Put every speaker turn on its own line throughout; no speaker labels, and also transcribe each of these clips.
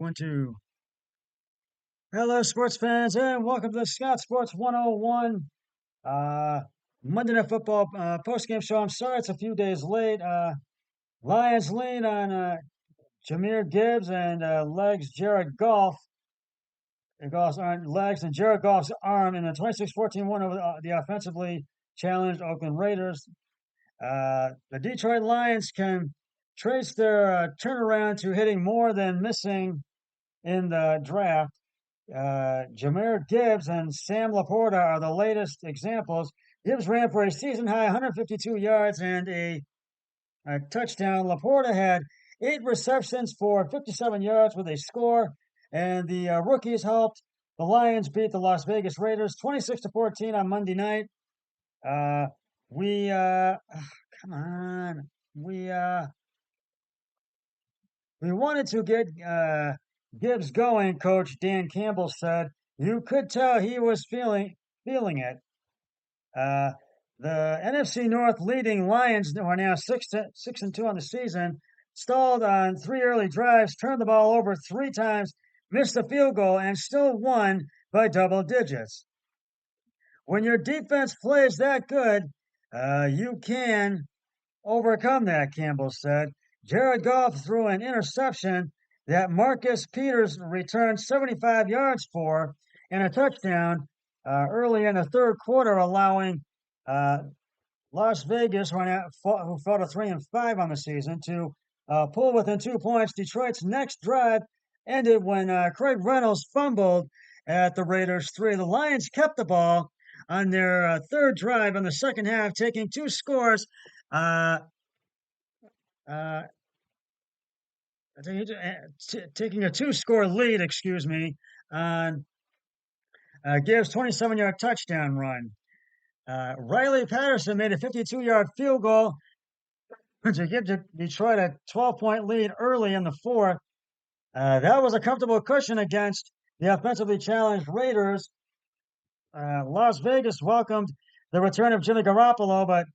1, 2. Hello, sports fans, and welcome to the Scott Sports 101 uh, Monday Night Football post-game show. I'm sorry it's a few days late. Lions lean on Jahmyr Gibbs and legs Jared Goff. Goff's legs and Jared Goff's arm in a 26-14 win over the offensively challenged Oakland Raiders. The Detroit Lions can trace their turnaround to hitting more than missing in the draft. Jahmyr Gibbs and Sam Laporta are the latest examples. Gibbs ran for a season-high 152 yards and a touchdown. Laporta had 8 receptions for 57 yards with a score, and the rookies helped the Lions beat the Las Vegas Raiders 26-14 on Monday night. Come on, we wanted to get Gibbs going, Coach Dan Campbell said. You could tell he was feeling it. The NFC North leading Lions, who are now 6-2 on the season, stalled on 3 early drives, turned the ball over 3 times, missed a field goal, and still won by double digits. When your defense plays that good, you can overcome that, Campbell said. Jared Goff threw an interception that Marcus Peters returned 75 yards for and a touchdown early in the third quarter, allowing Las Vegas, who fell to 3-5 on the season, to pull within 2 points. Detroit's next drive ended when Craig Reynolds fumbled at the Raiders' 3. The Lions kept the ball on their third drive in the second half, taking 2 scores. Taking a 2-score lead, on Gibbs' 27-yard touchdown run. Riley Patterson made a 52-yard field goal to give Detroit a 12-point lead early in the fourth. That was a comfortable cushion against the offensively challenged Raiders. Las Vegas welcomed the return of Jimmy Garoppolo, but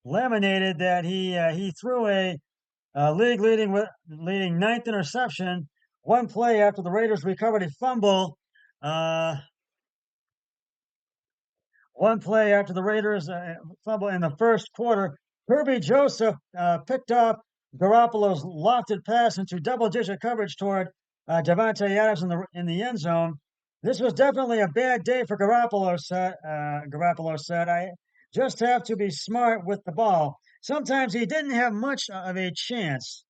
laminated that he threw a leading ninth interception 1 play after the Raiders recovered a fumble. 1 play after the Raiders fumble in the first quarter. Kirby Joseph picked up Garoppolo's lofted pass into double-digit coverage toward Davante Adams in the end zone. This was definitely a bad day for Garoppolo said. I just have to be smart with the ball. Sometimes he didn't have much of a chance.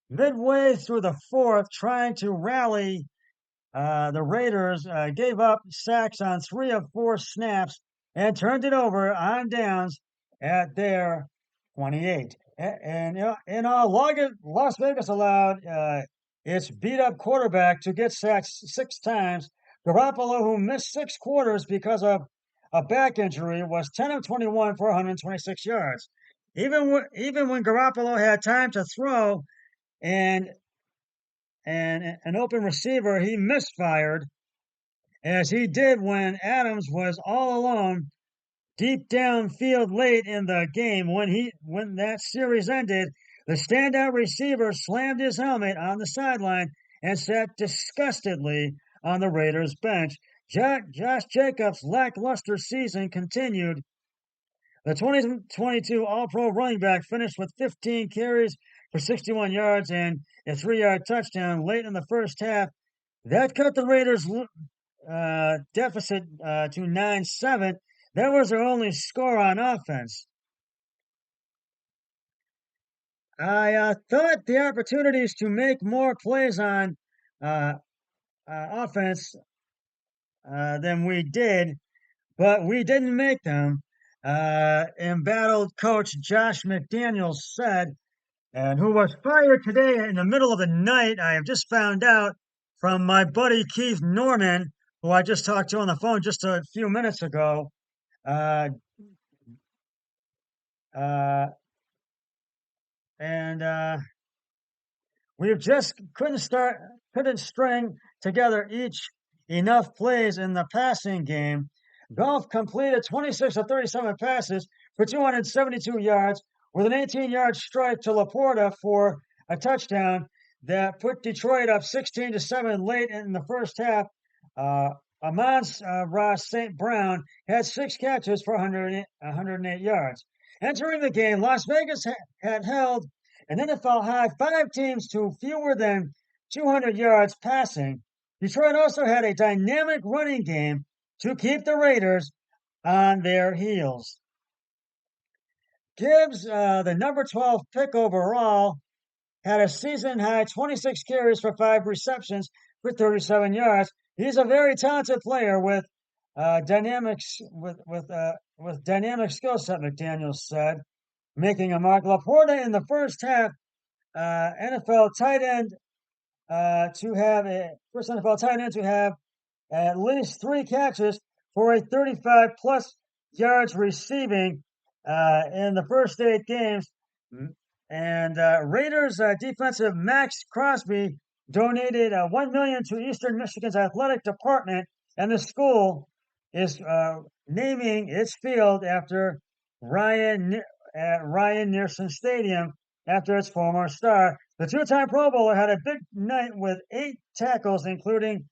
Midway through the fourth, trying to rally, the Raiders gave up sacks on 3 of 4 snaps and turned it over on downs at their 28. And in all, Las Vegas allowed its beat-up quarterback to get sacked 6 times. Garoppolo, who missed 6 quarters because of a back injury, was 10 of 21 for 126 yards. Even when Garoppolo had time to throw and an open receiver, he misfired, as he did when Adams was all alone deep downfield late in the game. When that series ended, the standout receiver slammed his helmet on the sideline and sat disgustedly on the Raiders bench. Josh Jacobs' lackluster season continued. The 2022 All-Pro running back finished with 15 carries for 61 yards and a 3-yard touchdown late in the first half. That cut the Raiders' deficit to 9-7. That was their only score on offense. I thought the opportunities to make more plays on offense than we did, but we didn't make them. Embattled coach Josh McDaniels said, and who was fired today in the middle of the night. I have just found out from my buddy Keith Norman, who I just talked to on the phone just a few minutes ago. We just couldn't string together enough plays in the passing game. Goff completed 26 of 37 passes for 272 yards with an 18-yard strike to Laporta for a touchdown that put Detroit up 16-7 late in the first half. Ross St. Brown had 6 catches for 108 yards. Entering the game, Las Vegas had held an NFL high 5 teams to fewer than 200 yards passing. Detroit also had a dynamic running game to keep the Raiders on their heels. Gibbs, the number 12 pick overall, had a season-high 26 carries for 5 receptions for 37 yards. He's a very talented player with dynamic skill set, McDaniel said, making a mark. Laporta in the first half, NFL tight end to have first NFL tight end to have at least 3 catches for a 35-plus yards receiving in the first 8 games. And Raiders defensive Max Crosby donated $1 million to Eastern Michigan's athletic department, and the school is naming its field after Ryan Niersen Stadium after its former star. The 2-time Pro Bowler had a big night with 8 tackles, including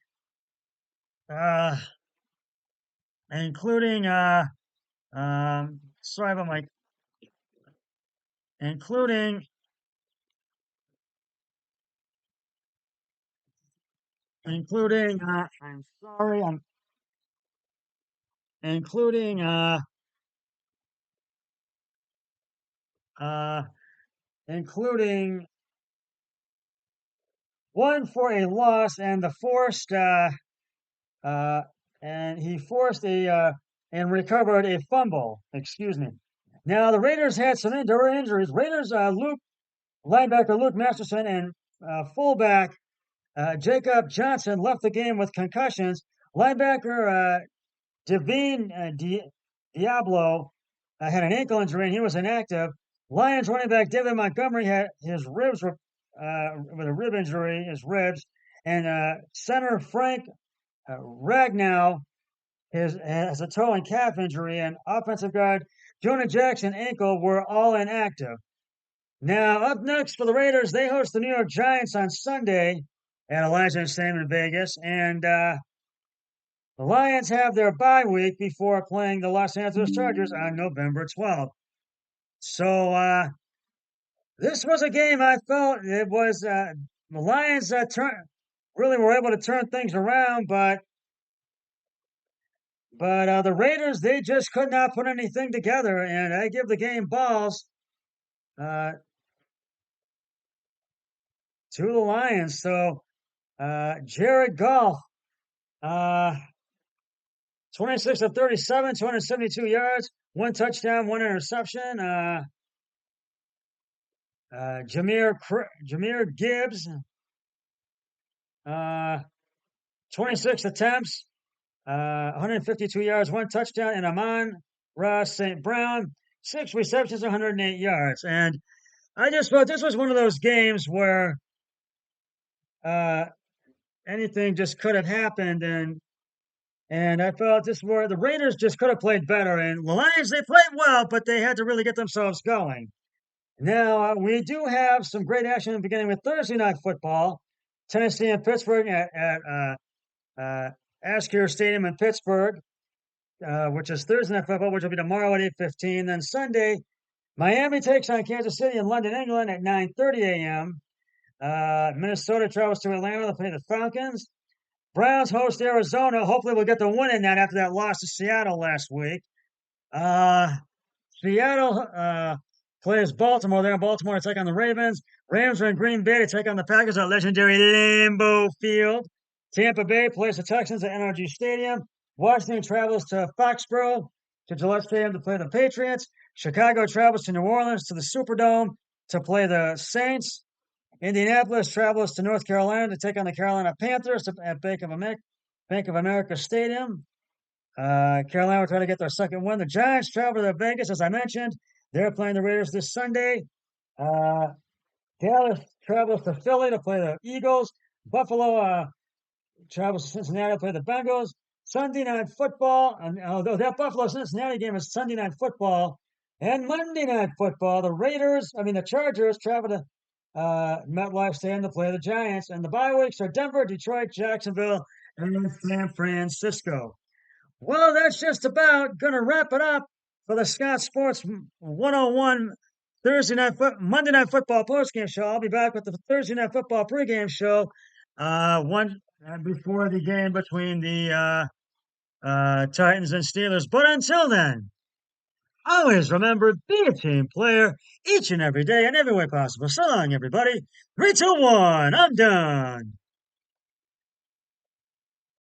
sorry about my including I'm sorry, I'm including including one for a loss and the forced and he forced a and recovered a fumble. Excuse me. Now the Raiders had some injuries. Raiders linebacker Luke Masterson and fullback Jacob Johnson left the game with concussions. Linebacker Devine Diablo had an ankle injury and he was inactive. Lions running back David Montgomery had his ribs with a rib injury, his ribs, and center Frank Ragnow has a toe and calf injury, and offensive guard Jonah Jackson ankle were all inactive. Now, up next for the Raiders, they host the New York Giants on Sunday at Allegiant Stadium in Vegas, and the Lions have their bye week before playing the Los Angeles Chargers on November 12th. So this was a game I felt it was the Lions really were able to turn things around, but the Raiders, they just could not put anything together, and I give the game balls to the Lions. So Jared Goff, 26 of 37, 272 yards, 1 touchdown, 1 interception. Jahmyr Gibbs, 26 attempts, 152 yards, 1 touchdown, and Amon-Ra St. Brown, 6 receptions, 108 yards. And I just thought this was one of those games where anything just could have happened, and I felt this where the Raiders just could have played better. And the Lions, they played well, but they had to really get themselves going. Now, we do have some great action beginning with Thursday Night Football. Tennessee and Pittsburgh at Askew Stadium in Pittsburgh, which is Thursday Night Football, which will be tomorrow at 8:15. Then Sunday, Miami takes on Kansas City in London, England at 9:30 a.m. Minnesota travels to Atlanta to play the Falcons. Browns host Arizona. Hopefully we'll get the win in that after that loss to Seattle last week. Seattle plays Baltimore. They're in Baltimore to take on the Ravens. Rams are in Green Bay to take on the Packers at legendary Lambeau Field. Tampa Bay plays the Texans at NRG Stadium. Washington travels to Foxborough to Gillette Stadium to play the Patriots. Chicago travels to New Orleans to the Superdome to play the Saints. Indianapolis travels to North Carolina to take on the Carolina Panthers at Bank of America Stadium. Carolina will try to get their second win. The Giants travel to Vegas, as I mentioned. They're playing the Raiders this Sunday. Dallas travels to Philly to play the Eagles. Buffalo travels to Cincinnati to play the Bengals. Sunday Night Football, and although that Buffalo-Cincinnati game is Sunday Night Football, And Monday Night Football, the Chargers travel to MetLife Stadium to play the Giants. And the bye weeks are Denver, Detroit, Jacksonville, and San Francisco. Well, that's just about going to wrap it up for the Scott Sports 101 Monday Night Football postgame show. I'll be back with the Thursday Night Football pregame show one before the game between the Titans and Steelers. But until then, always remember, be a team player each and every day in every way possible. So long, everybody. 3, 2, 1. I'm done.